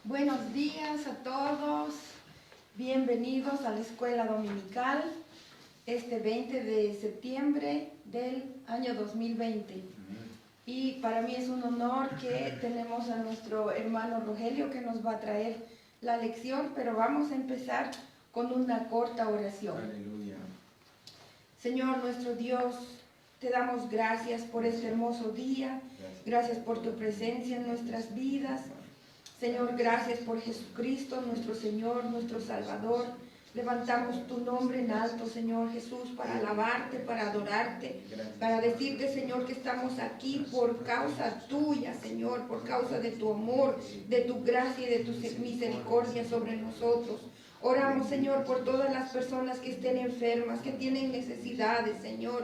Buenos días a todos, bienvenidos a la escuela dominical este 20 de septiembre del año 2020. Y para mí es un honor que tenemos a nuestro hermano Rogelio que nos va a traer la lección, pero vamos a empezar con una corta oración. Aleluya. Señor nuestro Dios, te damos gracias por este hermoso día, gracias por tu presencia en nuestras vidas. Señor, gracias por Jesucristo, nuestro Señor, nuestro Salvador. Levantamos tu nombre en alto, Señor Jesús, para alabarte, para adorarte, para decirte, Señor, que estamos aquí por causa tuya, Señor, por causa de tu amor, de tu gracia y de tu misericordia sobre nosotros. Oramos, Señor, por todas las personas que estén enfermas, que tienen necesidades, Señor.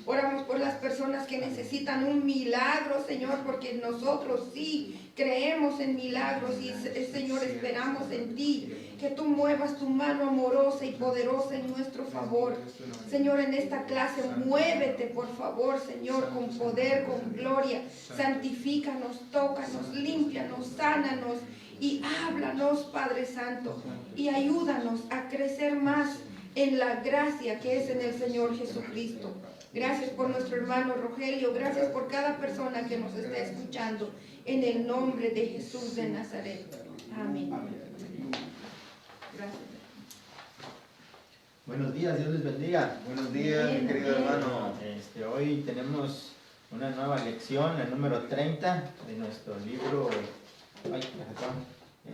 Oramos por las personas que necesitan un milagro, Señor, porque nosotros sí creemos en milagros y, Señor, esperamos en ti, que tú muevas tu mano amorosa y poderosa en nuestro favor. Señor, en esta clase muévete, por favor, Señor, con poder, con gloria. Santifícanos, tócanos, límpianos, sánanos y háblanos, Padre Santo, y ayúdanos a crecer más en la gracia que es en el Señor Jesucristo. Gracias por nuestro hermano Rogelio, gracias por cada persona que nos está escuchando, en el nombre de Jesús de Nazaret. Amén. Gracias. Buenos días, Dios les bendiga. Buenos días, mi querido hermano. Hoy tenemos una nueva lección, el número 30 de nuestro libro.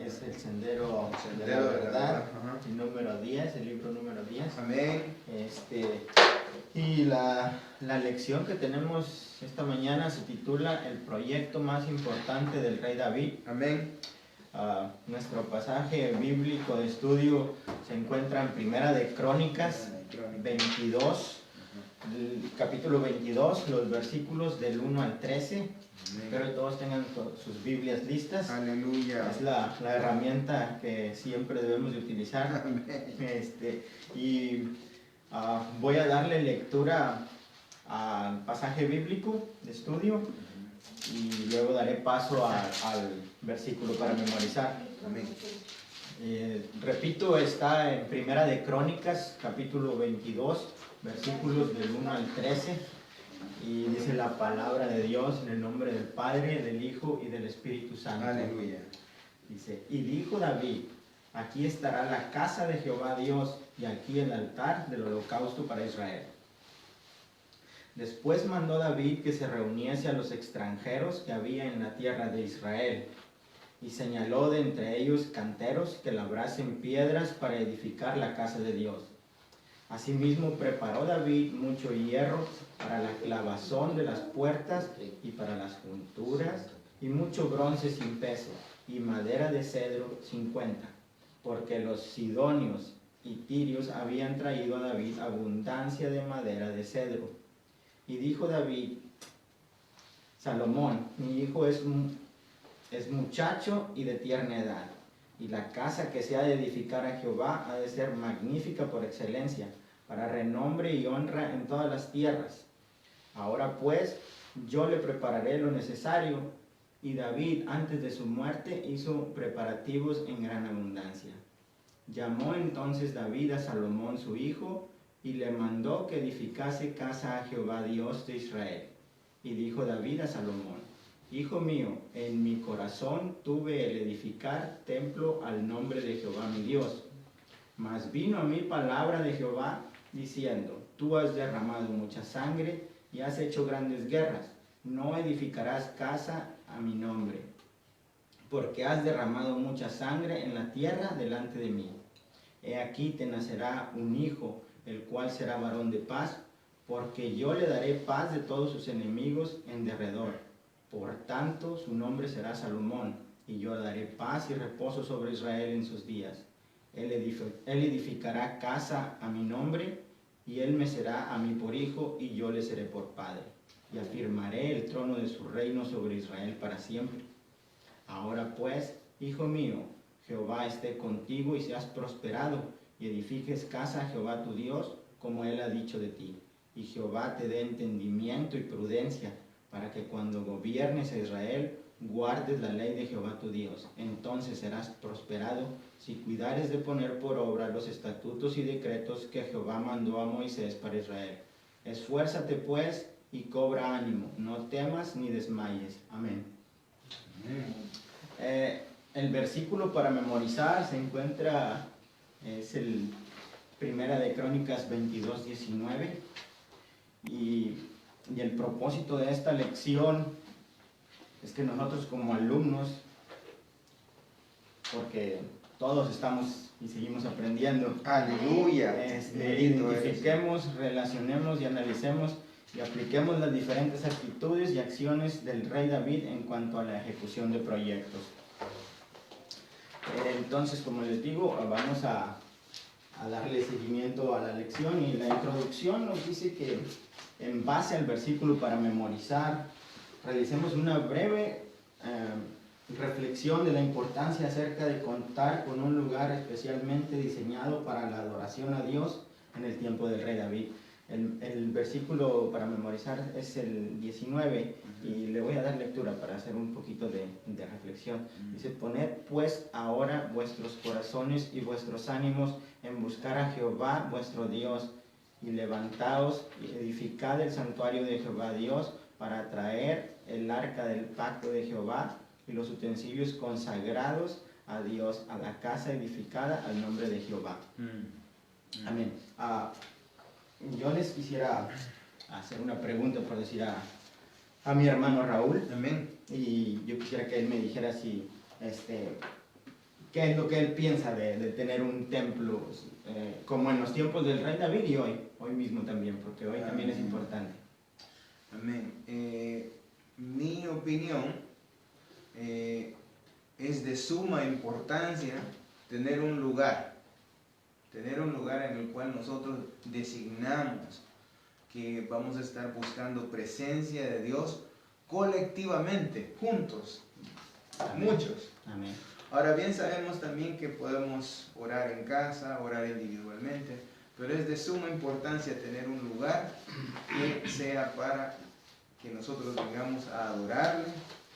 Es el Sendero de la Verdad, el número 10, el libro número 10. Amén. Y la lección que tenemos esta mañana se titula El proyecto más importante del rey David. Amén. Nuestro pasaje bíblico de estudio se encuentra en Primera de Crónicas 22, capítulo 22, los versículos del 1 al 13. Espero que todos tengan sus Biblias listas. Aleluya. Es la herramienta que siempre debemos de utilizar. Amén. Voy a darle lectura al pasaje bíblico de estudio y luego daré paso al versículo para memorizar. Amén. Repito, está en Primera de Crónicas, capítulo 22, versículos del 1 al 13. Y dice la palabra de Dios en el nombre del Padre, del Hijo y del Espíritu Santo. Aleluya. Dice, y dijo David, aquí estará la casa de Jehová Dios y aquí el altar del holocausto para Israel. Después mandó David que se reuniese a los extranjeros que había en la tierra de Israel y señaló de entre ellos canteros que labrasen piedras para edificar la casa de Dios. Asimismo preparó David mucho hierro para la clavazón de las puertas y para las junturas, y mucho bronce sin peso, y madera de cedro 50, porque los sidonios y tirios habían traído a David abundancia de madera de cedro. Y dijo David, Salomón, mi hijo es muchacho y de tierna edad, y la casa que se ha de edificar a Jehová ha de ser magnífica por excelencia, para renombre y honra en todas las tierras. Ahora pues, yo le prepararé lo necesario. Y David, antes de su muerte, hizo preparativos en gran abundancia. Llamó entonces David a Salomón su hijo, y le mandó que edificase casa a Jehová Dios de Israel. Y dijo David a Salomón, hijo mío, en mi corazón tuve el edificar templo al nombre de Jehová mi Dios. Mas vino a mí palabra de Jehová, diciendo, tú has derramado mucha sangre y has hecho grandes guerras, no edificarás casa a mi nombre, porque has derramado mucha sangre en la tierra delante de mí. He aquí te nacerá un hijo, el cual será varón de paz, porque yo le daré paz de todos sus enemigos en derredor. Por tanto, su nombre será Salomón, y yo daré paz y reposo sobre Israel en sus días. Él edificará casa a mi nombre, y él me será a mí por hijo, y yo le seré por padre. Y afirmaré el trono de su reino sobre Israel para siempre. Ahora pues, hijo mío, Jehová esté contigo y seas prosperado, y edifiques casa a Jehová tu Dios, como él ha dicho de ti. Y Jehová te dé entendimiento y prudencia, para que cuando gobiernes a Israel guardes la ley de Jehová tu Dios. Entonces serás prosperado si cuidares de poner por obra los estatutos y decretos que Jehová mandó a Moisés para Israel. Esfuérzate pues y cobra ánimo, no temas ni desmayes. Amén. El versículo para memorizar se encuentra, es el Primera de Crónicas 22:19, y el propósito de esta lección es que nosotros como alumnos, porque todos estamos y seguimos aprendiendo, Aleluya. Bendito eres. identifiquemos, relacionemos y analicemos y apliquemos las diferentes actitudes y acciones del rey David en cuanto a la ejecución de proyectos. Entonces, como les digo, vamos a darle seguimiento a la lección, y la introducción nos dice que en base al versículo para memorizar, realicemos una breve reflexión de la importancia acerca de contar con un lugar especialmente diseñado para la adoración a Dios en el tiempo del rey David. El versículo para memorizar es el 19, y le voy a dar lectura para hacer un poquito de reflexión. Dice: poned pues ahora vuestros corazones y vuestros ánimos en buscar a Jehová vuestro Dios, y levantaos y edificad el santuario de Jehová Dios, para traer el arca del pacto de Jehová y los utensilios consagrados a Dios, a la casa edificada al nombre de Jehová. Amén. Yo les quisiera hacer una pregunta, por decir, a mi hermano Raúl. Amén. Y yo quisiera que él me dijera si, qué es lo que él piensa de tener un templo, como en los tiempos del rey David y hoy mismo también, porque hoy también es importante. Amén. Mi opinión es de suma importancia tener un lugar en el cual nosotros designamos que vamos a estar buscando presencia de Dios colectivamente, juntos, Amén. muchos. Amén. Ahora bien, sabemos también que podemos orar en casa, orar individualmente, pero es de suma importancia tener un lugar que sea para que nosotros vengamos a adorarle,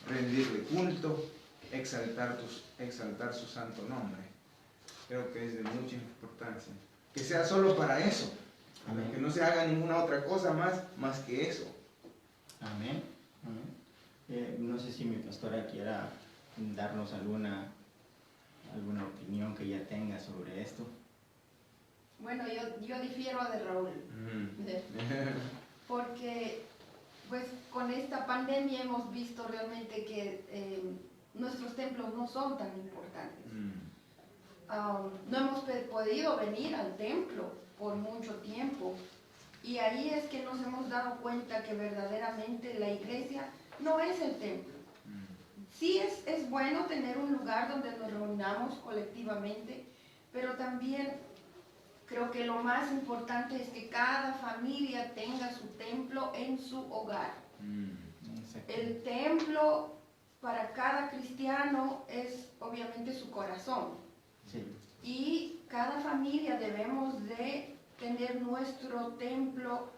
rendirle culto, exaltar su santo nombre. Creo que es de mucha importancia. Que sea solo para eso. Amén. Que no se haga ninguna otra cosa más que eso. Amén. Amén. No sé si mi pastora quiera darnos alguna opinión que ella tenga sobre esto. Bueno, yo difiero de Raúl, porque pues con esta pandemia hemos visto realmente que nuestros templos no son tan importantes. No hemos podido venir al templo por mucho tiempo, y ahí es que nos hemos dado cuenta que verdaderamente la iglesia no es el templo. Sí es bueno tener un lugar donde nos reunamos colectivamente, pero también creo que lo más importante es que cada familia tenga su templo en su hogar. El templo para cada cristiano es obviamente su corazón. Sí. Y cada familia debemos de tener nuestro templo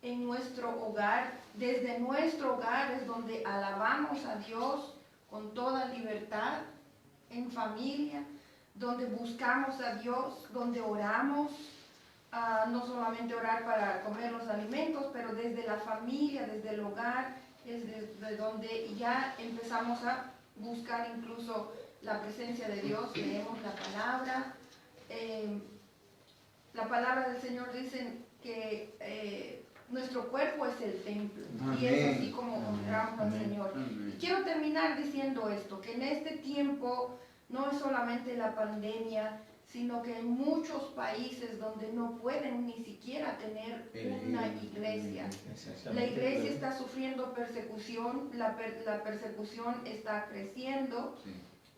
en nuestro hogar. Desde nuestro hogar es donde alabamos a Dios con toda libertad, en familia, donde buscamos a Dios, donde oramos, no solamente orar para comer los alimentos, pero desde la familia, desde el hogar, es desde donde ya empezamos a buscar incluso la presencia de Dios. Leemos la palabra. La palabra del Señor dice que nuestro cuerpo es el templo. Amén. Y es así como honramos al Amén. Señor. Amén. Y quiero terminar diciendo esto, que en este tiempo no es solamente la pandemia, sino que en muchos países donde no pueden ni siquiera tener una iglesia. La iglesia está sufriendo persecución, la persecución está creciendo,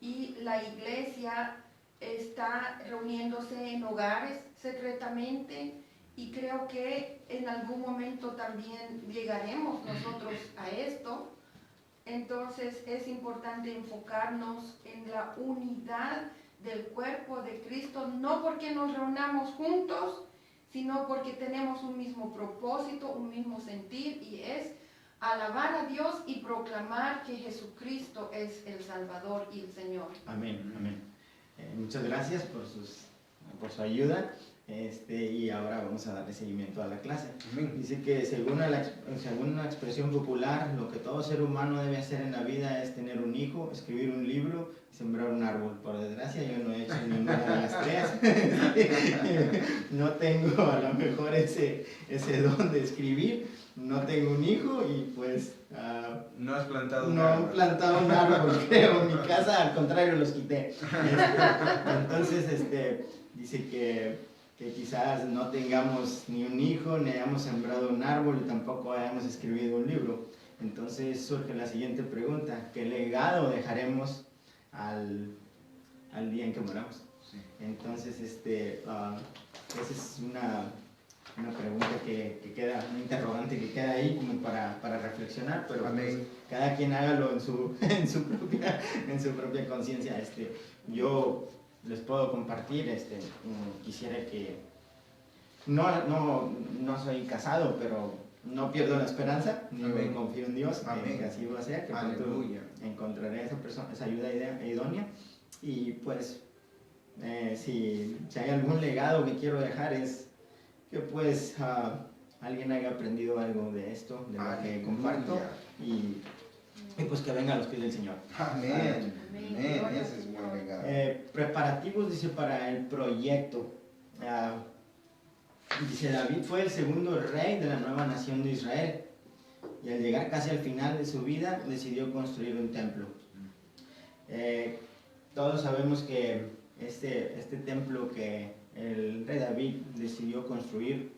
y la iglesia está reuniéndose en hogares secretamente, y creo que en algún momento también llegaremos nosotros a esto. Entonces es importante enfocarnos en la unidad del cuerpo de Cristo, no porque nos reunamos juntos, sino porque tenemos un mismo propósito, un mismo sentir, y es alabar a Dios y proclamar que Jesucristo es el Salvador y el Señor. Amén, amén. Muchas gracias por su ayuda. Y ahora vamos a darle seguimiento a la clase. Amén. Dice que según una expresión popular, lo que todo ser humano debe hacer en la vida es tener un hijo, escribir un libro y sembrar un árbol. Por desgracia yo no he hecho ninguna de las tres. No tengo a lo mejor ese don de escribir, no tengo un hijo y pues No has plantado un no he árbol. plantado un árbol, creo. En mi casa al contrario los quité. Entonces dice que quizás no tengamos ni un hijo, ni hayamos sembrado un árbol, y tampoco hayamos escrito un libro. Entonces surge la siguiente pregunta: ¿qué legado dejaremos al día en que moramos? Sí. Entonces, esa es una pregunta que queda, un interrogante que queda ahí como para reflexionar, pero pues, cada quien hágalo en su propia conciencia. Yo les puedo compartir, quisiera que, no soy casado, pero no pierdo la esperanza, ni me confío en Dios, que así va a ser, que pronto encontraré esa ayuda idónea, y pues, si hay algún legado que quiero dejar es que pues alguien haya aprendido algo de esto, de lo que comparto, y pues que venga a los pies del Señor. Amén. Amén. Ese es buen legado. Preparativos, dice, para el proyecto. Dice, David fue el segundo rey de la nueva nación de Israel, y al llegar casi al final de su vida decidió construir un templo. Todos sabemos que este templo que el rey David decidió construir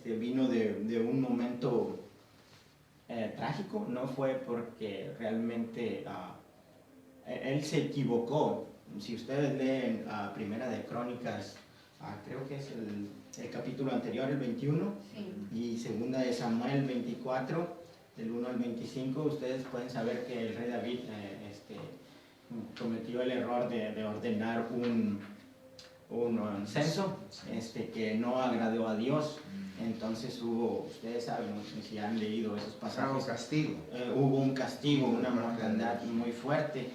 vino de un momento trágico. No fue porque realmente él se equivocó. Si ustedes leen Primera de Crónicas, creo que es el capítulo anterior, el 21, Sí. y Segunda de Samuel 24, del 1 al 25, ustedes pueden saber que el rey David cometió el error de ordenar un censo que no agradó a Dios. Entonces ustedes saben, no sé si han leído esos pasajes, hubo un castigo, una mortandad muy fuerte,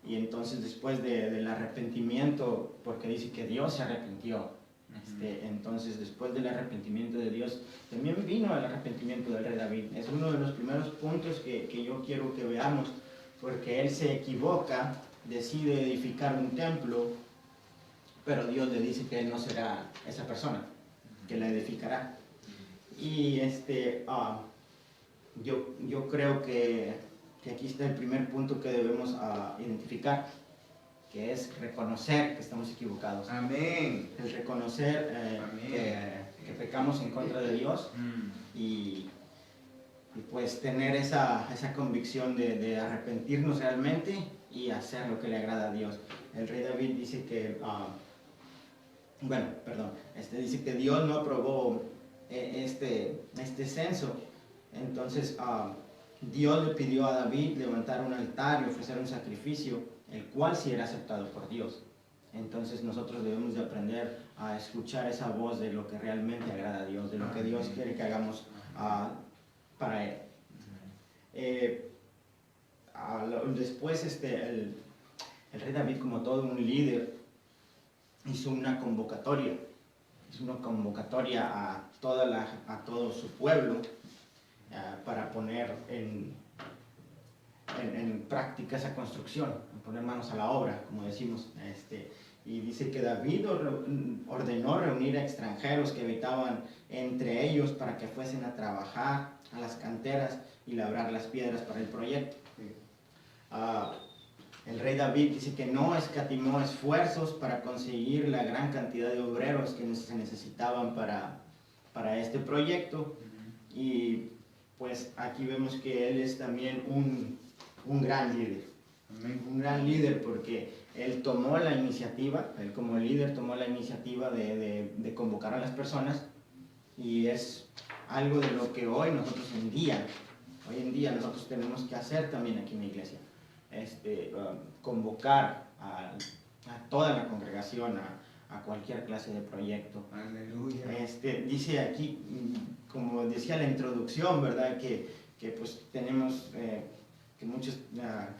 y entonces después del arrepentimiento, porque dice que Dios se arrepintió, entonces después del arrepentimiento de Dios, también vino el arrepentimiento del rey David. Es uno de los primeros puntos que yo quiero que veamos, porque él se equivoca, decide edificar un templo, pero Dios le dice que él no será esa persona que la edificará. Y yo creo que aquí está el primer punto que debemos identificar, que es reconocer que estamos equivocados. Amén. El reconocer que pecamos en contra de Dios, y pues tener esa convicción de arrepentirnos realmente y hacer lo que le agrada a Dios. El rey David dice que dice que Dios no aprobó este censo. Entonces Dios le pidió a David levantar un altar y ofrecer un sacrificio, el cual sí era aceptado por Dios. Entonces nosotros debemos de aprender a escuchar esa voz de lo que realmente agrada a Dios, de lo que Dios quiere que hagamos para Él. Después el rey David, como todo un líder, hizo una convocatoria a todo su pueblo para poner en práctica esa construcción, poner manos a la obra, como decimos. Y dice que David ordenó reunir a extranjeros que habitaban entre ellos para que fuesen a trabajar a las canteras y labrar las piedras para el proyecto. El rey David dice que no escatimó esfuerzos para conseguir la gran cantidad de obreros que se necesitaban para este proyecto. Y pues aquí vemos que él es también un gran líder. Un gran líder porque él tomó la iniciativa, él como líder tomó la iniciativa de convocar a las personas, y es algo de lo que hoy en día nosotros tenemos que hacer también aquí en la iglesia. Convocar a toda la congregación, a cualquier clase de proyecto. Aleluya. Dice aquí, como decía la introducción, ¿verdad? Que pues tenemos que muchos,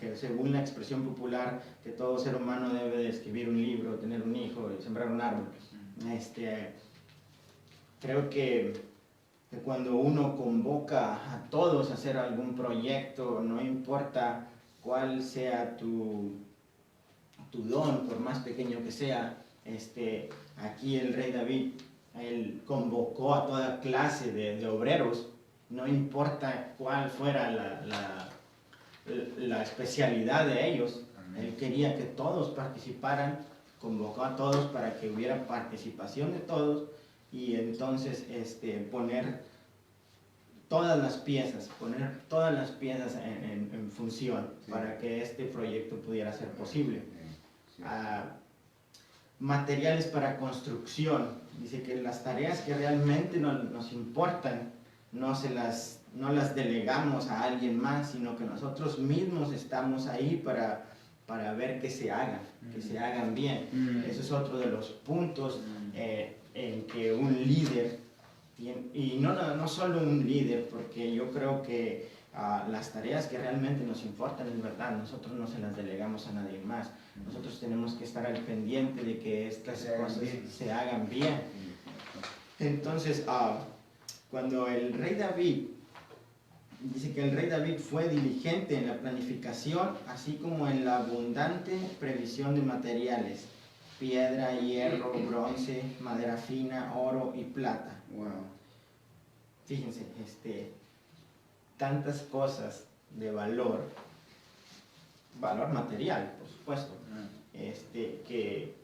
que según la expresión popular, que todo ser humano debe de escribir un libro, tener un hijo y sembrar un árbol. Creo que cuando uno convoca a todos a hacer algún proyecto, no importa cuál sea tu don, por más pequeño que sea, aquí el rey David, él convocó a toda clase de obreros, no importa cuál fuera la especialidad de ellos. Él quería que todos participaran, convocó a todos para que hubiera participación de todos, y entonces poner todas las piezas en función, sí, para que este proyecto pudiera ser posible. Sí. Materiales para construcción. Dice que las tareas que realmente nos importan no las delegamos a alguien más, sino que nosotros mismos estamos ahí para ver que se hagan, que se hagan bien. Eso es otro de los puntos en que un líder, y no solo un líder, porque yo creo que las tareas que realmente nos importan, es verdad, nosotros no se las delegamos a nadie más. Nosotros tenemos que estar al pendiente de que estas cosas se hagan bien. Entonces, cuando el rey David, dice que el rey David fue diligente en la planificación, así como en la abundante previsión de materiales: piedra, hierro, bronce, madera fina, oro y plata. Wow. Fíjense, tantas cosas de valor material, por supuesto, que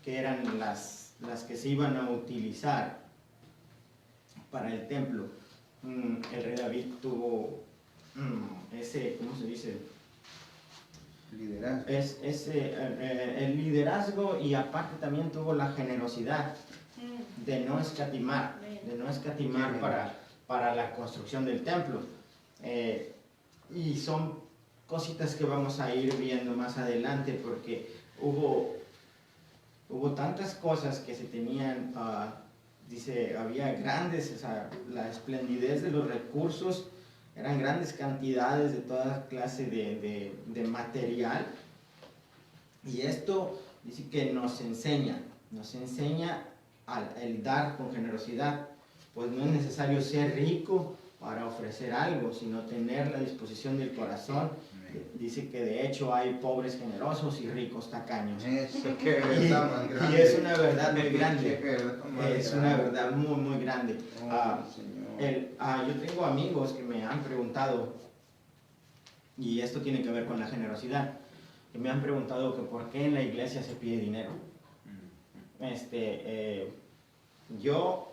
eran las que se iban a utilizar para el templo. El rey David tuvo ese, ¿cómo se dice? Liderazgo. El liderazgo, y aparte también tuvo la generosidad de no escatimar para la construcción del templo. Y son cositas que vamos a ir viendo más adelante, porque hubo tantas cosas que se tenían, dice, había grandes, o sea, la esplendidez de los recursos, eran grandes cantidades de toda clase de material, y esto dice que nos enseña el dar con generosidad. Pues no es necesario ser rico para ofrecer algo, sino tener la disposición del corazón. Dice que de hecho hay pobres generosos y ricos tacaños. Eso, qué verdad más grande. Y es una verdad muy grande. Es una verdad muy, muy grande. Yo tengo amigos que me han preguntado, y esto tiene que ver con la generosidad, que me han preguntado que por qué en la iglesia se pide dinero. Yo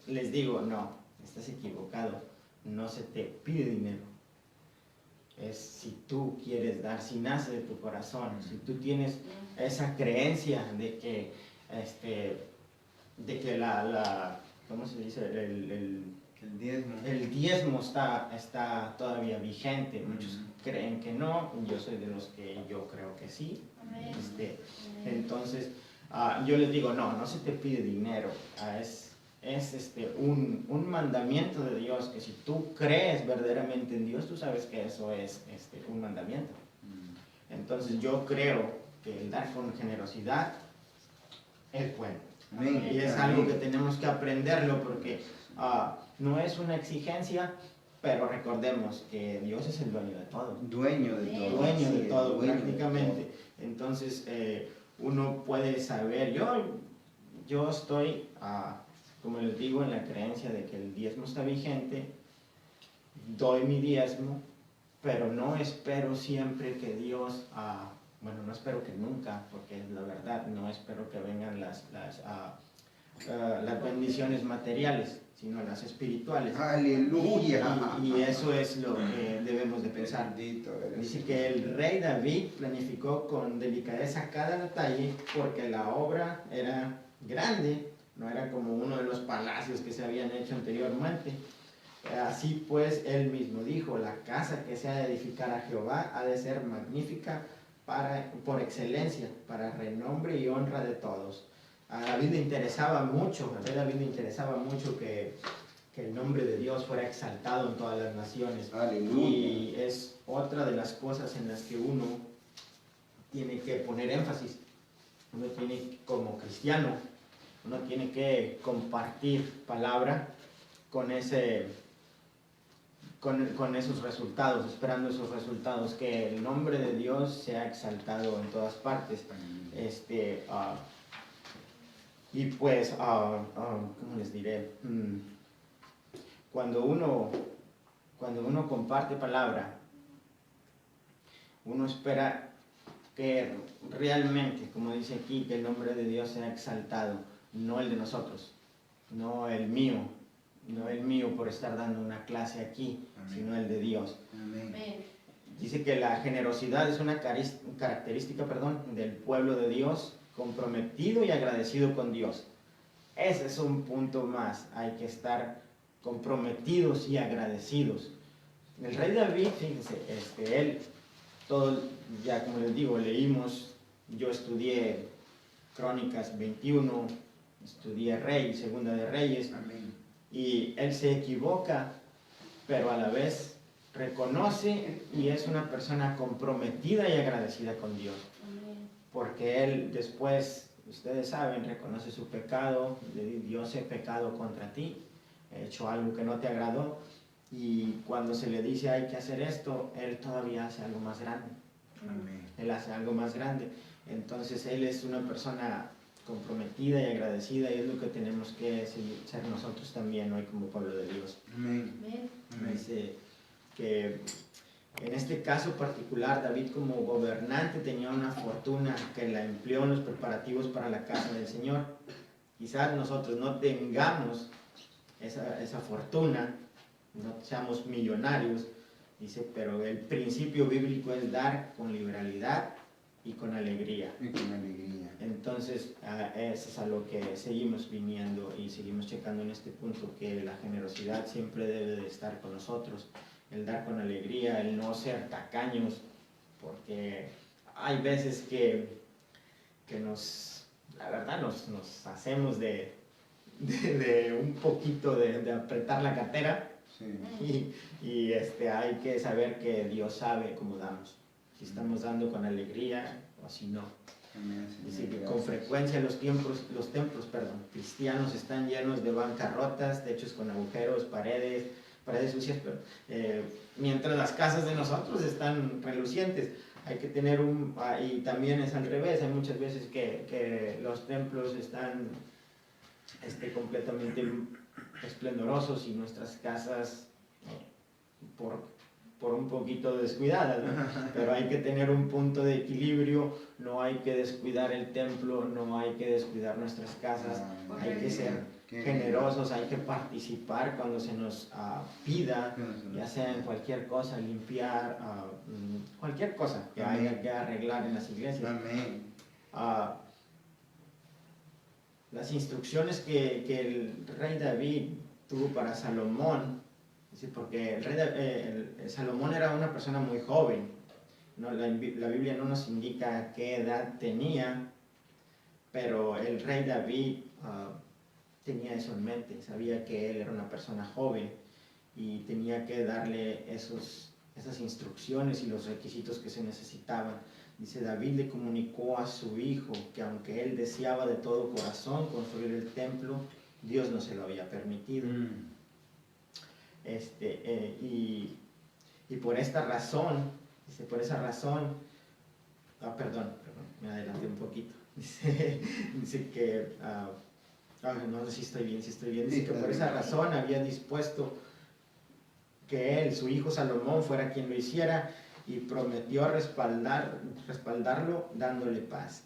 les digo, no, estás equivocado, no se te pide dinero. Es si tú quieres dar, si nace de tu corazón, si tú tienes esa creencia de que ¿cómo se dice? El diezmo está todavía vigente. Muchos creen que no, yo soy de los que yo creo que sí. Entonces, yo les digo, no se te pide dinero, es un mandamiento de Dios, que si tú crees verdaderamente en Dios, tú sabes que eso es un mandamiento. Entonces yo creo que el dar con generosidad es bueno. Y es algo que tenemos que aprenderlo, porque no es una exigencia, pero recordemos que Dios es el dueño de todo. Dueño de todo, Prácticamente. Entonces uno puede saber, yo estoy, como les digo, en la creencia de que el diezmo está vigente, doy mi diezmo, pero no espero siempre que Dios, no espero que nunca, porque es la verdad, no espero que vengan las bendiciones materiales, sino las espirituales. ¡Aleluya! Y eso es lo que debemos de pensar. Dice que el rey David planificó con delicadeza cada detalle, porque la obra era grande, no era como uno de los palacios que se habían hecho anteriormente. Así pues, él mismo dijo: la casa que se ha de edificar a Jehová ha de ser magnífica por excelencia, para renombre y honra de todos. a David le interesaba mucho, al rey David le interesaba mucho que el nombre de Dios fuera exaltado en todas las naciones. Aleluya. Y es otra de las cosas en las que uno tiene que poner énfasis. Uno tiene, como cristiano, uno tiene que compartir palabra con esos resultados, esperando esos resultados, que el nombre de Dios sea exaltado en todas partes. Y pues, ¿cómo les diré? Cuando uno comparte palabra, uno espera que realmente, como dice aquí, que el nombre de Dios sea exaltado, no el de nosotros, no el mío por estar dando una clase aquí, Amén. sino el de Dios. Amén. Dice que la generosidad es una característica, del pueblo de Dios, comprometido y agradecido con Dios. Ese es un punto más, hay que estar comprometidos y agradecidos. El rey David, fíjense, él, todo, ya como les digo, leímos, yo estudié Crónicas 21, estudié Rey, Segunda de Reyes, Amén. y él se equivoca, pero a la vez reconoce y es una persona comprometida y agradecida con Dios. Porque él después, ustedes saben, reconoce su pecado, le dice: Dios, he pecado contra ti, he hecho algo que no te agradó, y cuando se le dice hay que hacer esto, él todavía hace algo más grande. Amén. Él hace algo más grande. Entonces él es una persona comprometida y agradecida, y es lo que tenemos que ser nosotros también hoy como pueblo de Dios. Amén. Amén. Dice que en este caso particular, David como gobernante tenía una fortuna que la empleó en los preparativos para la casa del Señor. Quizás nosotros no tengamos esa fortuna, no seamos millonarios, dice, pero el principio bíblico es dar con liberalidad y con alegría. Y con alegría. Entonces, eso es a lo que seguimos viniendo y seguimos checando en este punto, que la generosidad siempre debe de estar con nosotros, el dar con alegría, el no ser tacaños, porque hay veces que la verdad nos hacemos de un poquito de apretar la cartera. Sí. Y hay que saber que Dios sabe cómo damos, si estamos dando con alegría o si no. Amén, Señor. Dice que Gracias. con frecuencia los templos cristianos están llenos de bancarrotas, techos con agujeros, paredes sucias, pero mientras las casas de nosotros están relucientes. Hay que tener y también es al revés, hay muchas veces que los templos están completamente esplendorosos y nuestras casas por un poquito descuidadas, ¿no? Pero hay que tener un punto de equilibrio, no hay que descuidar el templo, no hay que descuidar nuestras casas, hay que ser generosos, hay que participar cuando se nos pida, ya sea en cualquier cosa, limpiar, cualquier cosa que haya que arreglar en las iglesias. Amén. Las instrucciones que el rey David tuvo para Salomón, porque Salomón era una persona muy joven, ¿no? La Biblia no nos indica qué edad tenía, pero el rey David tenía eso en mente, sabía que él era una persona joven y tenía que darle esas instrucciones y los requisitos que se necesitaban. Dice: David le comunicó a su hijo que aunque él deseaba de todo corazón construir el templo, Dios no se lo había permitido. Y por esta razón, perdón, me adelanté un poquito. Dice que, no sé si estoy bien, dice que por esa razón había dispuesto que él, su hijo Salomón, fuera quien lo hiciera, y prometió respaldarlo dándole paz.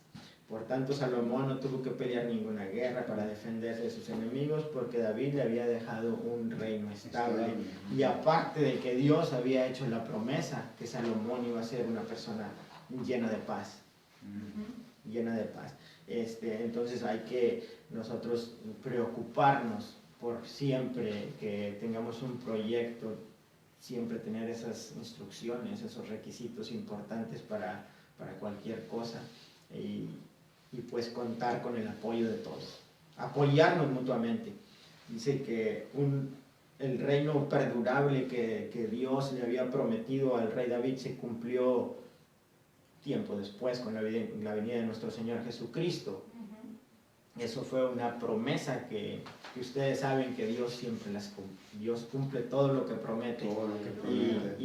Por tanto, Salomón no tuvo que pelear ninguna guerra para defenderse de sus enemigos, porque David le había dejado un reino estable. Y aparte de que Dios había hecho la promesa que Salomón iba a ser una persona llena de paz. Llena de paz. Entonces hay que nosotros preocuparnos por siempre que tengamos un proyecto, siempre tener esas instrucciones, esos requisitos importantes para cualquier cosa. Y y pues contar con el apoyo de todos, apoyarnos mutuamente. Dice que el reino perdurable que Dios le había prometido al rey David se cumplió tiempo después con la venida de nuestro Señor Jesucristo. Eso fue una promesa que ustedes saben que Dios siempre Dios cumple todo lo que promete. Todo lo que promete.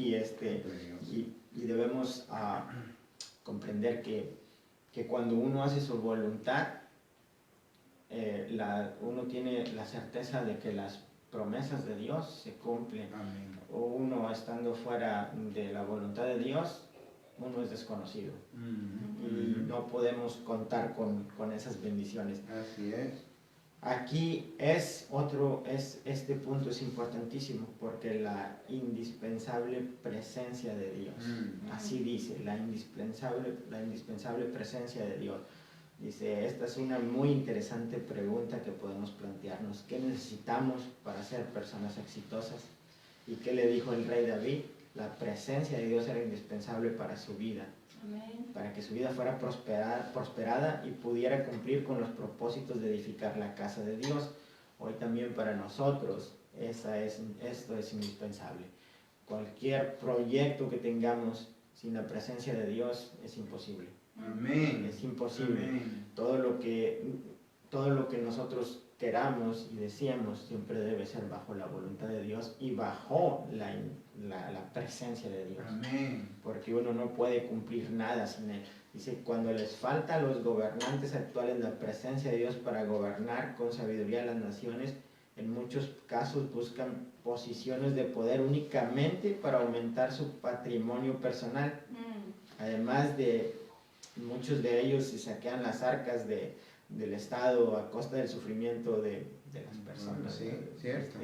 Y debemos comprender que cuando uno hace su voluntad, uno tiene la certeza de que las promesas de Dios se cumplen. Amén. O uno estando fuera de la voluntad de Dios, uno es desconocido. Y no podemos contar con esas bendiciones. Así es. Aquí este punto es importantísimo, porque la indispensable presencia de Dios, así dice, la indispensable presencia de Dios. Dice, esta es una muy interesante pregunta que podemos plantearnos. ¿Qué necesitamos para ser personas exitosas? ¿Y qué le dijo el rey David? La presencia de Dios era indispensable para su vida. Amén. Para que su vida fuera prosperada y pudiera cumplir con los propósitos de edificar la casa de Dios. Hoy también para nosotros esto es indispensable. Cualquier proyecto que tengamos sin la presencia de Dios es imposible. Amén. Es imposible. Amén. Todo lo que nosotros queramos y deseemos siempre debe ser bajo la voluntad de Dios y bajo la presencia de Dios. Amén. Porque uno no puede cumplir nada sin él. Dice, cuando les falta a los gobernantes actuales la presencia de Dios para gobernar con sabiduría las naciones, en muchos casos buscan posiciones de poder únicamente para aumentar su patrimonio personal. Además de muchos de ellos se saquean las arcas del Estado a costa del sufrimiento de las personas. Sí, cierto.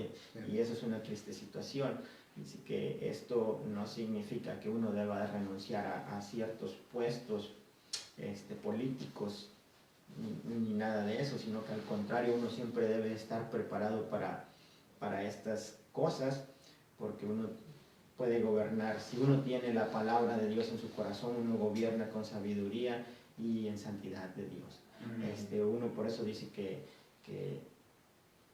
Y eso es una triste situación. Dice que esto no significa que uno deba renunciar a ciertos puestos políticos ni nada de eso, sino que al contrario uno siempre debe estar preparado para estas cosas, porque uno puede gobernar. Si uno tiene la palabra de Dios en su corazón, uno gobierna con sabiduría y en santidad de Dios. Uno por eso dice que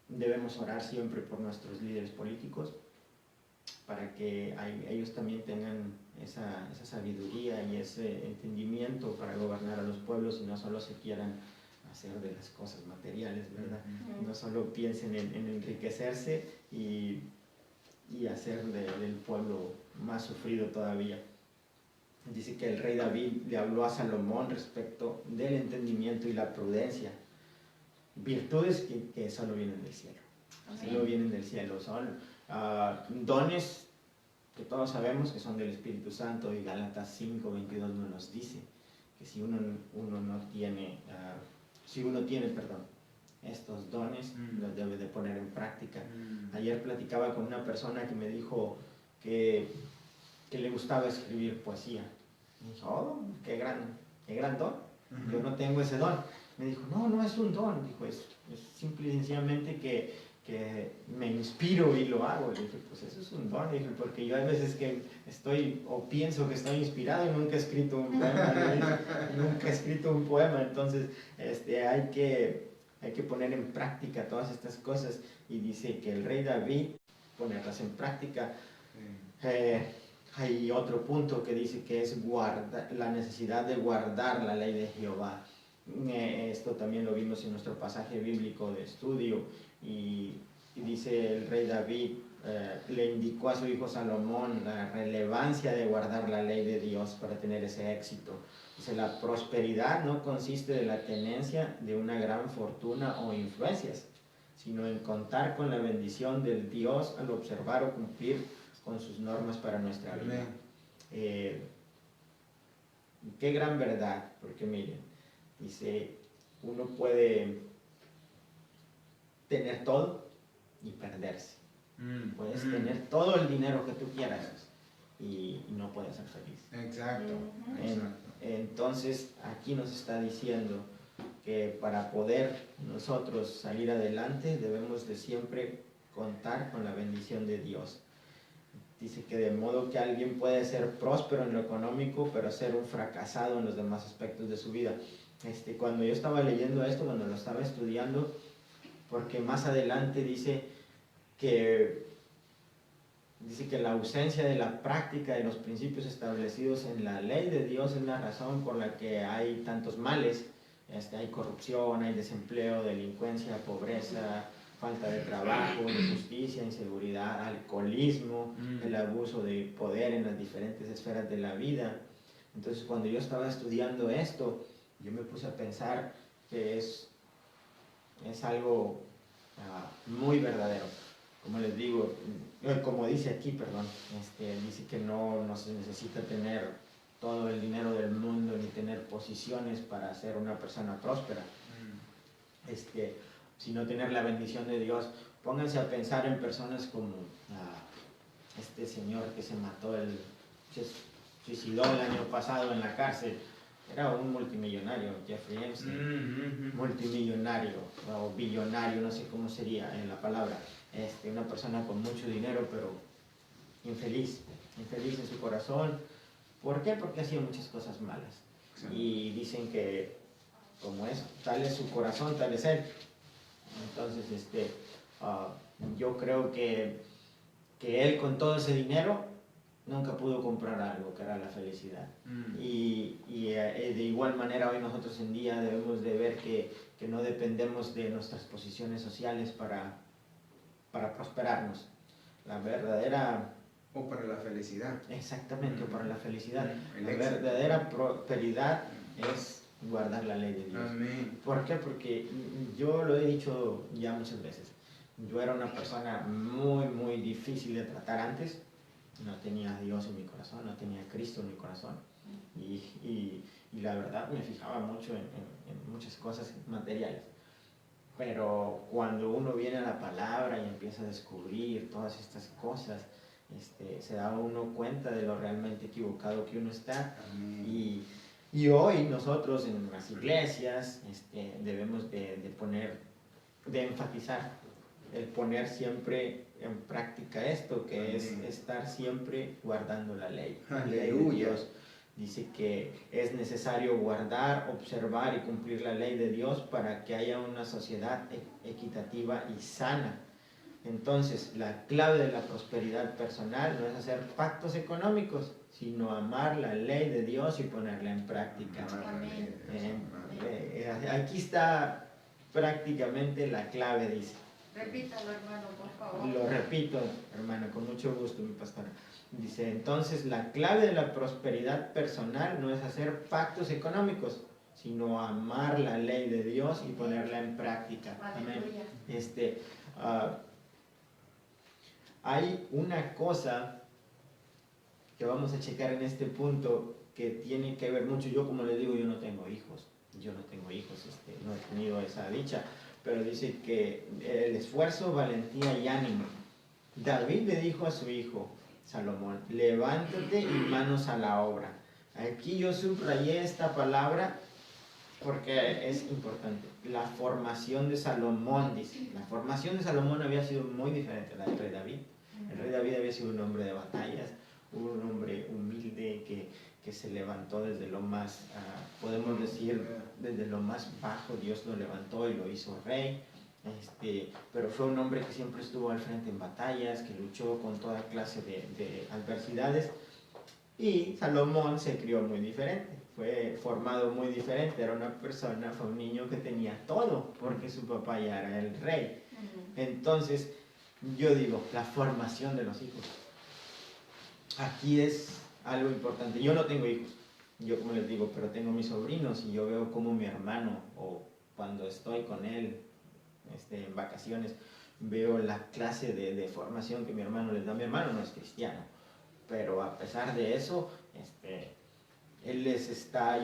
debemos orar siempre por nuestros líderes políticos, para que ellos también tengan esa sabiduría y ese entendimiento para gobernar a los pueblos y no solo se quieran hacer de las cosas materiales, ¿verdad? No solo piensen en enriquecerse y hacer del pueblo más sufrido todavía. Dice que el rey David le habló a Salomón respecto del entendimiento y la prudencia, virtudes que solo vienen del cielo. Solo vienen del cielo, son dones que todos sabemos que son del Espíritu Santo, y Gálatas 5:22 nos dice que si uno tiene estos dones, los debe de poner en práctica. Ayer platicaba con una persona que me dijo que le gustaba escribir poesía. Me dijo, oh, qué gran don. Yo no tengo ese don. Me dijo, no es un don. Dijo, es simple y sencillamente que me inspiro y lo hago. Le dije, pues eso es un don. Le dije, porque yo hay veces que pienso que estoy inspirado y nunca he escrito un poema. Entonces hay que poner en práctica todas estas cosas. Y dice que el rey David ponerlas en práctica. Hay otro punto que dice que es la necesidad de guardar la ley de Jehová. Esto también lo vimos en nuestro pasaje bíblico de estudio, y dice el rey David, le indicó a su hijo Salomón la relevancia de guardar la ley de Dios para tener ese éxito. Dice, la prosperidad no consiste en la tenencia de una gran fortuna o influencias, sino en contar con la bendición del Dios al observar o cumplir con sus normas para nuestra vida. Qué gran verdad, porque miren, dice, uno puede tener todo y perderse. Puedes tener todo el dinero que tú quieras y no puedes ser feliz. Exacto. Entonces, aquí nos está diciendo que para poder nosotros salir adelante debemos de siempre contar con la bendición de Dios. Dice que de modo que alguien puede ser próspero en lo económico, pero ser un fracasado en los demás aspectos de su vida. cuando yo estaba leyendo esto, cuando lo estaba estudiando, porque más adelante dice que la ausencia de la práctica de los principios establecidos en la ley de Dios es la razón por la que hay tantos males. Hay corrupción, hay desempleo, delincuencia, pobreza, falta de trabajo, injusticia, inseguridad, alcoholismo, el abuso de poder en las diferentes esferas de la vida. Entonces, cuando yo estaba estudiando esto, yo me puse a pensar que es algo muy verdadero. Como les digo, como dice aquí, perdón, dice que no se necesita tener todo el dinero del mundo ni tener posiciones para ser una persona próspera, sino tener la bendición de Dios. Pónganse a pensar en personas como este señor que se suicidó el año pasado en la cárcel. Era un multimillonario, Jeffrey Epstein, multimillonario o billonario, no sé cómo sería en la palabra. Una persona con mucho dinero, pero infeliz en su corazón. ¿Por qué? Porque hacía muchas cosas malas. Sí. Y dicen que como es, tal es su corazón, tal es él. Entonces, yo creo que él con todo ese dinero nunca pudo comprar algo que era la felicidad. Y de igual manera hoy nosotros en día debemos de ver que no dependemos de nuestras posiciones sociales para prosperarnos. La verdadera... O para la felicidad. Exactamente, o para la felicidad. La verdadera prosperidad es guardar la ley de Dios. Amén. ¿Por qué? Porque yo lo he dicho ya muchas veces. Yo era una persona muy, muy difícil de tratar antes. No tenía a Dios en mi corazón, no tenía a Cristo en mi corazón. Y la verdad me fijaba mucho en muchas cosas materiales. Pero cuando uno viene a la palabra y empieza a descubrir todas estas cosas, se da uno cuenta de lo realmente equivocado que uno está. Y hoy nosotros en las iglesias debemos de enfatizar el poner siempre en práctica esto, que es estar siempre guardando la ley. La ley de Dios dice que es necesario guardar, observar y cumplir la ley de Dios para que haya una sociedad equitativa y sana. Entonces, la clave de la prosperidad personal no es hacer pactos económicos, sino amar la ley de Dios y ponerla en práctica. Aquí está prácticamente la clave, dice. Repítalo, hermano, por favor. Lo repito, hermano, con mucho gusto, mi pastora. Dice, entonces, la clave de la prosperidad personal no es hacer pactos económicos, sino amar la ley de Dios y ponerla en práctica. Amén. Hay una cosa que vamos a checar en este punto que tiene que ver mucho. Yo, como les digo, yo no tengo hijos, no he tenido esa dicha, pero dice que el esfuerzo, valentía y ánimo. David le dijo a su hijo Salomón, levántate y manos a la obra. Aquí yo subrayé esta palabra porque es importante. La formación de Salomón, dice. La formación de Salomón había sido muy diferente a la del rey David. El rey David había sido un hombre de batallas, un hombre humilde que se levantó desde lo más, podemos decir, desde lo más bajo. Dios lo levantó y lo hizo rey. Pero fue un hombre que siempre estuvo al frente en batallas, que luchó con toda clase de adversidades. Y Salomón se crió muy diferente, fue formado muy diferente, era una persona, fue un niño que tenía todo, porque su papá ya era el rey. Entonces, yo digo, la formación de los hijos. Aquí es algo importante. Yo no tengo hijos, yo como les digo, pero tengo mis sobrinos y yo veo como mi hermano, o cuando estoy con él en vacaciones, veo la clase de formación que mi hermano les da. Mi hermano no es cristiano, pero a pesar de eso,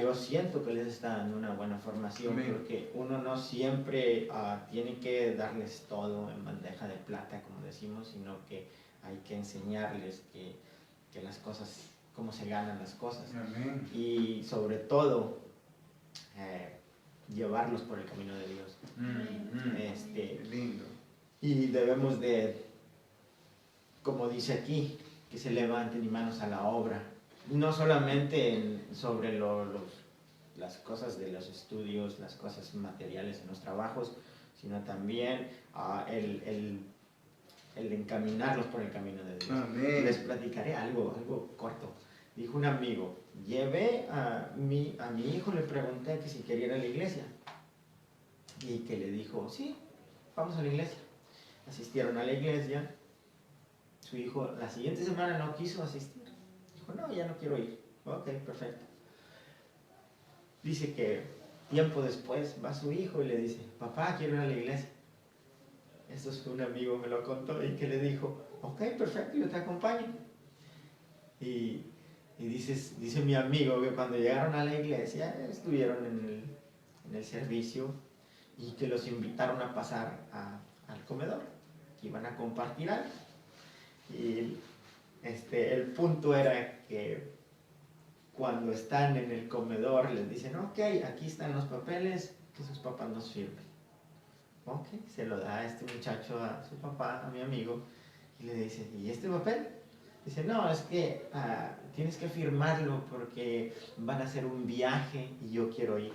yo siento que les está dando una buena formación. Amén. Porque uno no siempre tiene que darles todo en bandeja de plata, como decimos, sino que hay que enseñarles que las cosas, cómo se ganan las cosas. Amén. Y sobre todo, llevarlos por el camino de Dios. Lindo. Y debemos de, como dice aquí, que se levanten y manos a la obra. No solamente sobre las cosas de los estudios, las cosas materiales en los trabajos, sino también el encaminarlos por el camino de Dios. Amén. Les platicaré algo corto. Dijo un amigo, llevé a mi hijo, le pregunté que si quería ir a la iglesia. Y que le dijo, sí, vamos a la iglesia. Asistieron a la iglesia. Su hijo la siguiente semana no quiso asistir. Dijo, no, ya no quiero ir. Ok, perfecto. Dice que tiempo después va su hijo y le dice, papá, quiero ir a la iglesia. Esto es un amigo, me lo contó, y que le dijo, ok, perfecto, yo te acompaño. Y dice mi amigo que cuando llegaron a la iglesia, estuvieron en el servicio y que los invitaron a pasar al comedor, que iban a compartir algo. Y el punto era que cuando están en el comedor les dicen, ok, aquí están los papeles que sus papás nos firmen. Ok, se lo da a este muchacho a su papá, a mi amigo, y le dice, ¿y este papel? Dice, no, es que tienes que firmarlo porque van a hacer un viaje y yo quiero ir.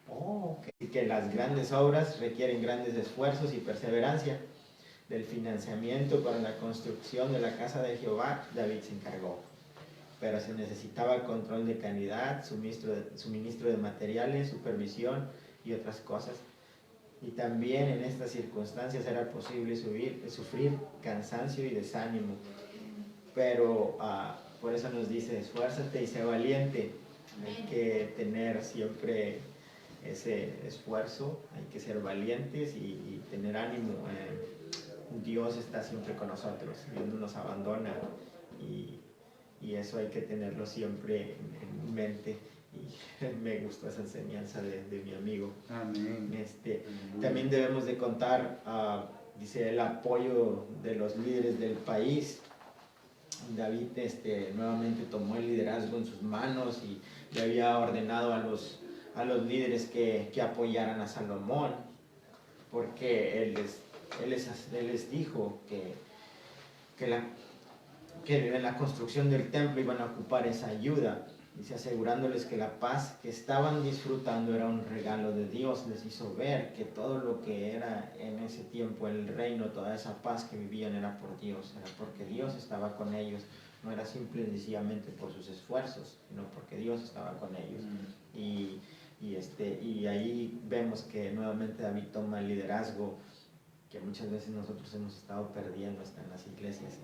Oh, ok. Y que las grandes obras requieren grandes esfuerzos y perseverancia. Del financiamiento para la construcción de la casa de Jehová, David se encargó. Pero se necesitaba control de calidad, suministro de materiales, supervisión y otras cosas. Y también en estas circunstancias era posible sufrir cansancio y desánimo. Pero por eso nos dice, esfuérzate y sé valiente. Hay que tener siempre ese esfuerzo, hay que ser valientes y tener ánimo. Dios está siempre con nosotros, Dios no nos abandona y eso hay que tenerlo siempre en mente. Y me gustó esa enseñanza de mi amigo. Amén. También debemos de contar, dice, el apoyo de los líderes del país. David nuevamente tomó el liderazgo en sus manos y le había ordenado a los líderes que apoyaran a Salomón, porque él les dijo que en la construcción del templo iban a ocupar esa ayuda. Dice, asegurándoles que la paz que estaban disfrutando era un regalo de Dios. Les hizo ver que todo lo que era en ese tiempo el reino, toda esa paz que vivían era por Dios, era porque Dios estaba con ellos. No era simple y sencillamente por sus esfuerzos, sino porque Dios estaba con ellos. Y ahí vemos que nuevamente David toma el liderazgo que muchas veces nosotros hemos estado perdiendo hasta en las iglesias,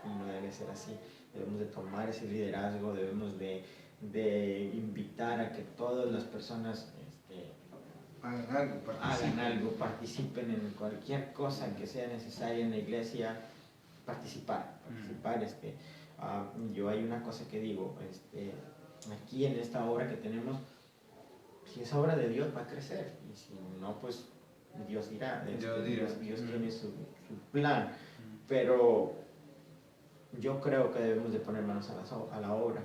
y no debe ser así. Debemos de tomar ese liderazgo, debemos de invitar a que todas las personas hagan algo, participen en cualquier cosa que sea necesaria en la iglesia, participar. Yo hay una cosa que digo, aquí en esta obra que tenemos, si es obra de Dios va a crecer, y si no, pues Dios dirá. Dios tiene su plan, pero yo creo que debemos de poner manos a la obra,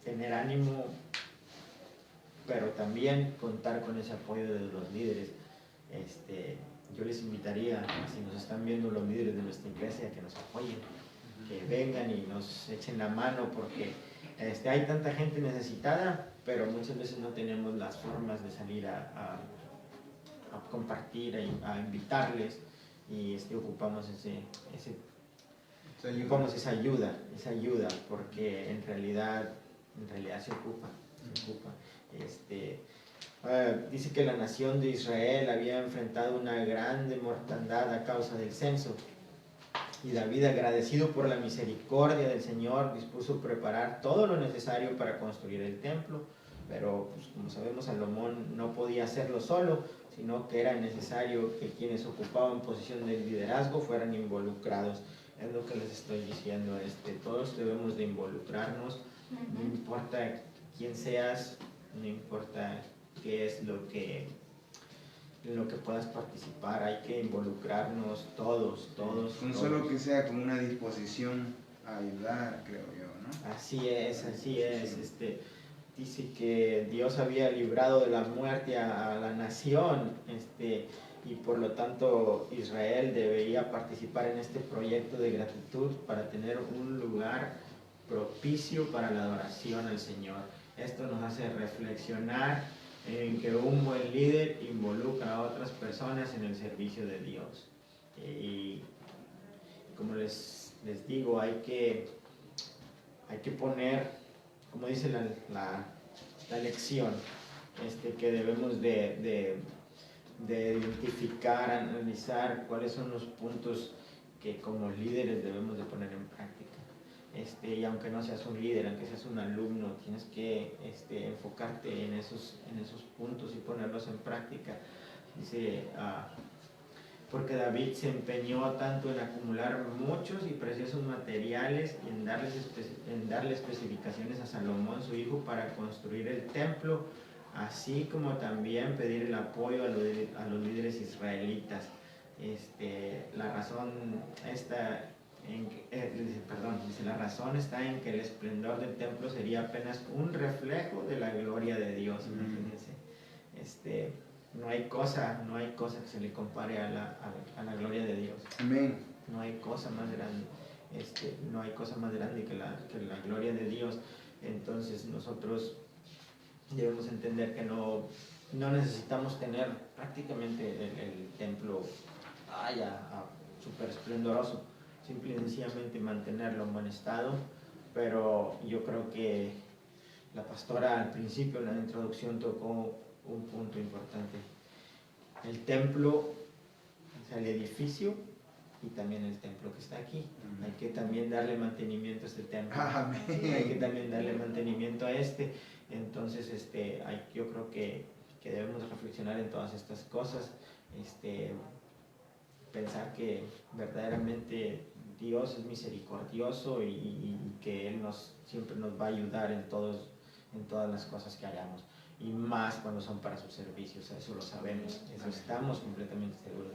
tener ánimo, pero también contar con ese apoyo de los líderes. Yo les invitaría, si nos están viendo los líderes de nuestra iglesia, que nos apoyen, que vengan y nos echen la mano, porque hay tanta gente necesitada, pero muchas veces no tenemos las formas de salir a compartir, a invitarles, y ocupamos ocupamos esa ayuda, porque en realidad se ocupa. Dice que la nación de Israel había enfrentado una grande mortandad a causa del censo, y David, agradecido por la misericordia del Señor, dispuso preparar todo lo necesario para construir el templo. Pero pues, como sabemos, Salomón no podía hacerlo solo, sino que era necesario que quienes ocupaban posición de liderazgo fueran involucrados. Es lo que les estoy diciendo, todos debemos de involucrarnos, no importa quién seas, no importa qué es lo que puedas participar, hay que involucrarnos todos. Solo que sea con una disposición a ayudar, creo yo, ¿no? Así es. Dice que Dios había librado de la muerte a la nación, y por lo tanto Israel debería participar en este proyecto de gratitud para tener un lugar propicio para la adoración al Señor. esto nos hace reflexionar en que un buen líder involucra a otras personas en el servicio de Dios. Y como les digo, hay que poner, como dice la lección, que debemos de identificar, analizar cuáles son los puntos que como líderes debemos de poner en práctica. Y aunque no seas un líder, aunque seas un alumno, tienes que enfocarte en esos puntos y ponerlos en práctica. Dice, porque David se empeñó tanto en acumular muchos y preciosos materiales y en darle especificaciones a Salomón, su hijo, para construir el templo, así como también pedir el apoyo a los líderes israelitas. La razón está la razón está en que el esplendor del templo sería apenas un reflejo de la gloria de Dios. Imagínense. No hay cosa que se le compare a la gloria de Dios. Amén. No hay cosa más grande. No hay cosa más grande que la gloria de Dios. Entonces nosotros debemos entender que no necesitamos tener prácticamente el templo súper esplendoroso. Simple y sencillamente mantenerlo en buen estado. Pero yo creo que la pastora al principio, en la introducción, tocó un punto importante. El templo, o sea, el edificio, y también el templo que está aquí. Hay que también darle mantenimiento a este templo. Amén. Hay que también darle mantenimiento a Entonces, yo creo que debemos reflexionar en todas estas cosas. Pensar que verdaderamente Dios es misericordioso y que Él siempre nos va a ayudar en todas las cosas que hagamos. Y más cuando son para sus servicios, eso lo sabemos, eso estamos completamente seguros.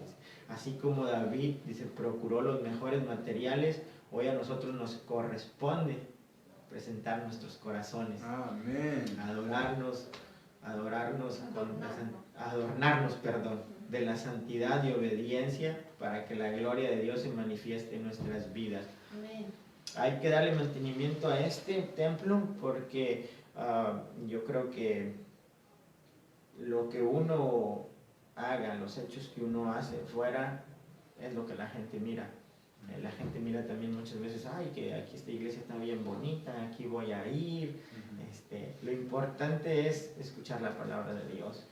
Así como David, dice, procuró los mejores materiales, hoy a nosotros nos corresponde presentar nuestros corazones. Amén. Adornarnos de la santidad y obediencia para que la gloria de Dios se manifieste en nuestras vidas. Amén. Hay que darle mantenimiento a este templo porque yo creo que lo que uno haga, los hechos que uno hace fuera, es lo que la gente mira. La gente mira también muchas veces, que aquí esta iglesia está bien bonita, aquí voy a ir. Lo importante es escuchar la palabra de Dios.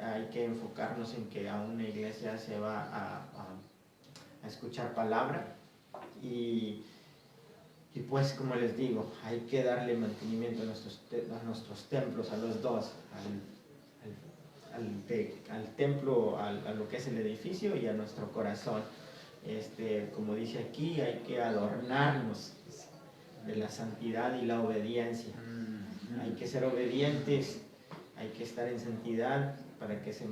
Hay que enfocarnos en que a una iglesia se va a escuchar palabra y pues, como les digo, hay que darle mantenimiento a nuestros templos, a los dos, al templo, a lo que es el edificio y a nuestro corazón. Como dice aquí, hay que adornarnos de la santidad y la obediencia. Hay que ser obedientes, hay que estar en santidad para que se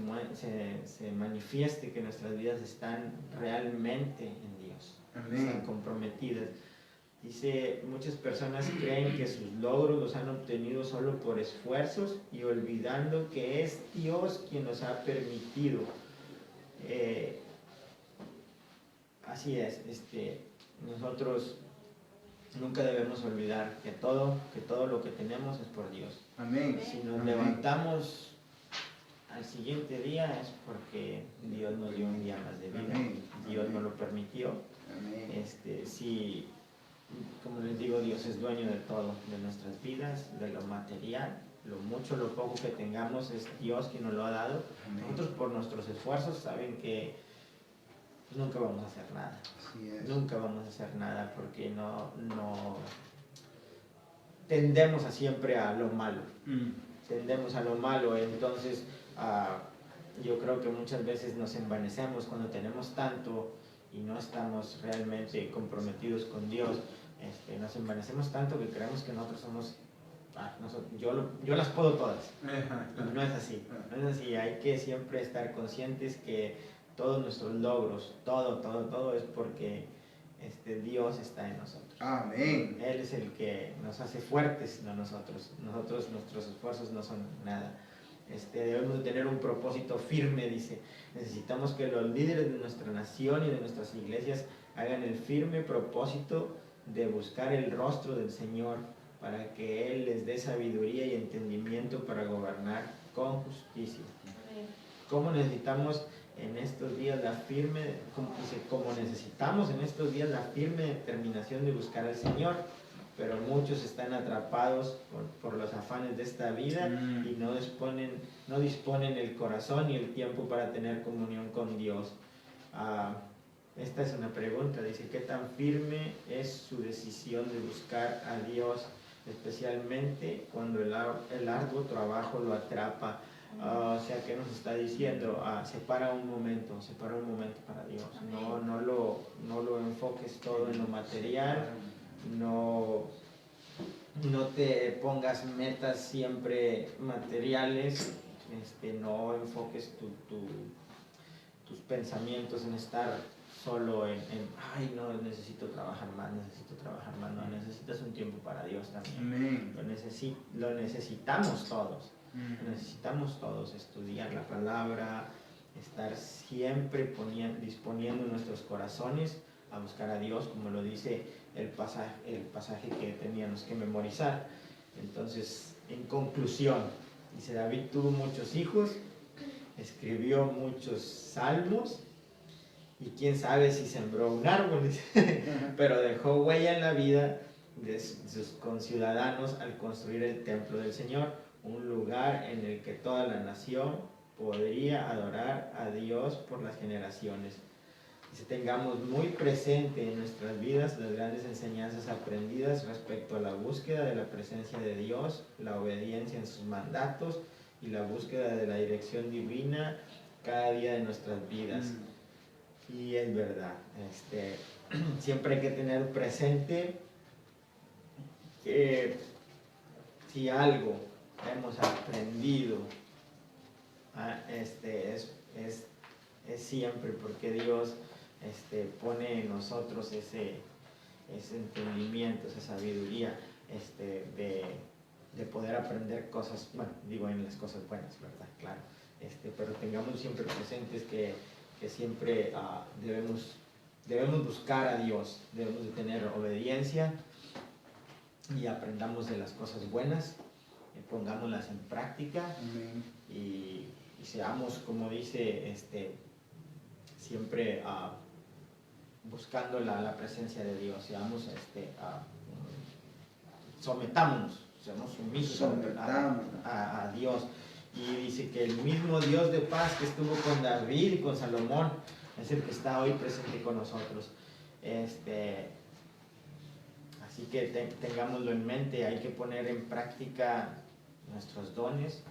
manifieste que nuestras vidas están realmente en Dios. Amén. Están comprometidas. Dice, muchas personas creen que sus logros los han obtenido solo por esfuerzos y olvidando que es Dios quien los ha permitido. Así es, nosotros nunca debemos olvidar que todo lo que tenemos es por Dios. Amén. Si nos Amén. levantamos al siguiente día es porque Dios nos dio un día más de vida. Amén. Dios Amén. nos lo permitió. Amén. Si, como les digo, Dios es dueño de todo, de nuestras vidas, de lo material, lo mucho, lo poco que tengamos, es Dios quien nos lo ha dado. Amén. Nosotros por nuestros esfuerzos saben que nunca vamos a hacer nada. Así es. Nunca vamos a hacer nada porque no tendemos a siempre a lo malo. Tendemos a lo malo, entonces yo creo que muchas veces nos envanecemos cuando tenemos tanto y no estamos realmente comprometidos con Dios. Nos envanecemos tanto que creemos que nosotros somos, yo las puedo todas. No es así, no es así. Hay que siempre estar conscientes que todos nuestros logros, todo es porque Dios está en nosotros. Amén. Él es el que nos hace fuertes, no nosotros. Nuestros esfuerzos no son nada. Debemos de tener un propósito firme, dice. Necesitamos que los líderes de nuestra nación y de nuestras iglesias hagan el firme propósito de buscar el rostro del Señor para que Él les dé sabiduría y entendimiento para gobernar con justicia. ¿Cómo necesitamos en estos días la firme, como necesitamos en estos días la firme determinación de buscar al Señor? Pero muchos están atrapados por los afanes de esta vida y no disponen el corazón y el tiempo para tener comunión con Dios. Esta es una pregunta, dice, ¿qué tan firme es su decisión de buscar a Dios, especialmente cuando el arduo trabajo lo atrapa? O sea, ¿qué nos está diciendo? Separa un momento para Dios. No lo enfoques todo en lo material, no te pongas metas siempre materiales, no enfoques tus pensamientos en estar solo ay, no, necesito trabajar más, no, necesitas un tiempo para Dios también. Amén. Lo necesitamos todos. Necesitamos todos estudiar la palabra, estar siempre disponiendo nuestros corazones a buscar a Dios, como lo dice el pasaje que teníamos que memorizar. Entonces, en conclusión, dice, David tuvo muchos hijos, escribió muchos salmos, y quién sabe si sembró un árbol, pero dejó huella en la vida de sus conciudadanos al construir el templo del Señor, un lugar en el que toda la nación podría adorar a Dios por las generaciones. Dice, tengamos muy presente en nuestras vidas las grandes enseñanzas aprendidas respecto a la búsqueda de la presencia de Dios, la obediencia en sus mandatos y la búsqueda de la dirección divina cada día de nuestras vidas. Y es verdad, siempre hay que tener presente que si algo hemos aprendido, es siempre porque Dios pone en nosotros ese entendimiento, esa sabiduría de poder aprender cosas, bueno, digo en las cosas buenas, ¿verdad? Claro, pero tengamos siempre presentes que siempre debemos buscar a Dios, debemos de tener obediencia y aprendamos de las cosas buenas, pongámoslas en práctica y seamos, como dice, siempre buscando la presencia de Dios, seamos, sometámonos, seamos sumisos a Dios. Y dice que el mismo Dios de paz que estuvo con David y con Salomón es el que está hoy presente con nosotros. Así que tengámoslo en mente, hay que poner en práctica nuestros dones.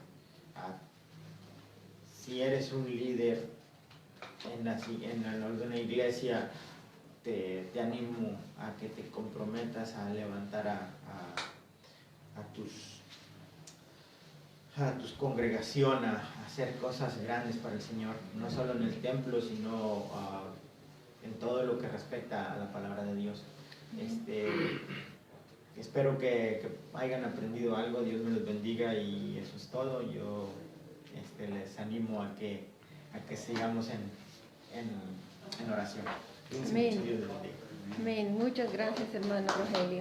Si eres un líder en alguna iglesia, te animo a que te comprometas a levantar a tu congregación, a hacer cosas grandes para el Señor, no solo en el templo, sino en todo lo que respecta a la palabra de Dios. Espero que hayan aprendido algo. Dios me los bendiga y eso es todo. Yo les animo a que sigamos en oración. Amén. Amén. Muchas gracias, hermano Rogelio.